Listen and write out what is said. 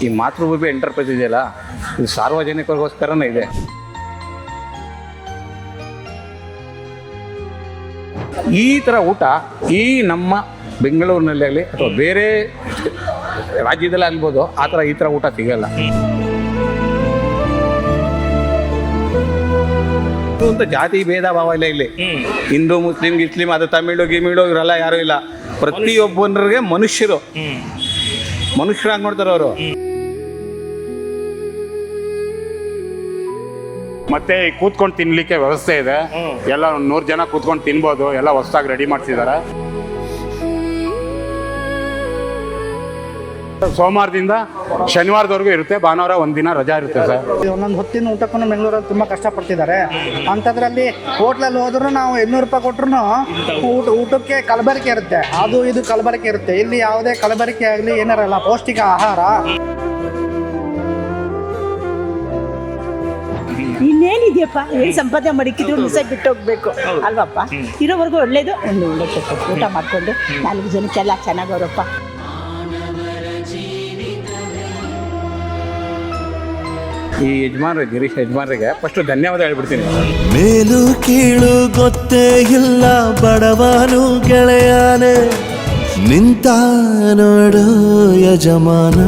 ಈ ಮಾತೃಭೂಮಿ ಎಂಟರ್ಪ್ರೈಸ್ ಇದೆಯಲ್ಲ, ಇದು ಸಾರ್ವಜನಿಕರಿಗೋಸ್ಕರನೇ ಇದೆ. ಈ ಥರ ಊಟ ಈ ನಮ್ಮ ಬೆಂಗಳೂರಿನಲ್ಲಿ ಆಗಲಿ ಅಥವಾ ಬೇರೆ ರಾಜ್ಯದಲ್ಲೇ ಆಗ್ಬೋದು, ಈ ಥರ ಊಟ ಸಿಗಲ್ಲ ಅಂತ. ಜಾತಿ ಭೇದ ಭಾವ ಇಲ್ಲ ಇಲ್ಲಿ. ಹಿಂದೂ ಮುಸ್ಲಿಂ ಅದು ತಮಿಳು ಗಿಮಿಳು ಇವರೆಲ್ಲ ಯಾರೂ ಇಲ್ಲ. ಪ್ರತಿಯೊಬ್ಬರಿಗೆ ಮನುಷ್ಯರಾಗಿ ನೋಡ್ತಾರೆ ಅವರು. ಮತ್ತೆ ಕೂತ್ಕೊಂಡು ತಿನ್ಲಿಕ್ಕೆ ವ್ಯವಸ್ಥೆ ಇದೆ. ಎಲ್ಲ 100 ಜನ ಕೂತ್ಕೊಂಡು ತಿನ್ಬೋದು. ಎಲ್ಲ ಹೊಸದಾಗಿ ರೆಡಿ ಮಾಡ್ತಿದ್ದಾರೆ. ಸೋಮವಾರದಿಂದ ಶನಿವಾರದವರೆಗೂ ಇರುತ್ತೆ. ಭಾನುವಾರ ಒಂದಿನ ರಜಾ ಇರುತ್ತೆ ಸರ್. ಒಂದೊಂದು ಹೊತ್ತಿನ ಊಟಕ್ಕೂ ಬೆಂಗಳೂರಲ್ಲಿ ತುಂಬ ಕಷ್ಟಪಡ್ತಿದ್ದಾರೆ. ಅಂಥದ್ರಲ್ಲಿ ಹೋಟ್ಲಲ್ಲಿ ಹೋದ್ರೂ ನಾವು 800 ರೂಪಾಯಿ ಕೊಟ್ಟರು ಊಟಕ್ಕೆ ಕಲಬೆರಕೆ ಇರುತ್ತೆ. ಅದು ಇದು ಕಲಬೆರಕೆ ಇರುತ್ತೆ. ಇಲ್ಲಿ ಯಾವುದೇ ಕಲಬೆರಕೆ ಆಗಲಿ ಏನಾರಲ್ಲ, ಪೌಷ್ಟಿಕ ಆಹಾರ. ಇನ್ನೇನಿದೆಯಪ್ಪ, ಏನು ಸಂಪಾದನೆ ಮಾಡಿಕ್ಕಿದ್ರು ಮಿಸಾಗಿ ಬಿಟ್ಟು ಹೋಗ್ಬೇಕು ಅಲ್ವಪ್ಪ. ಇರೋವರೆಗೂ ಒಳ್ಳೇದು. ಒಂದು ಒಳ್ಳೆ ಊಟ ಮಾಡಿಕೊಂಡು 4 ಜನಕ್ಕೆಲ್ಲ ಚೆನ್ನಾಗವ್ರಪ್ಪ. ಈ ಗಿರೀಶ್ ಯಜಮಾನ್ರಿಗೆ ಫಸ್ಟ್ ಧನ್ಯವಾದ ಹೇಳ್ಬಿಡ್ತೀನಿ. ಮೇಲು ಕೀಳು ಗೊತ್ತೇ ಇಲ್ಲ, ಬಡವನು ಗೆಳೆಯಾನೆ, ನಿಂತ ನೋಡು ಯಜಮಾನ.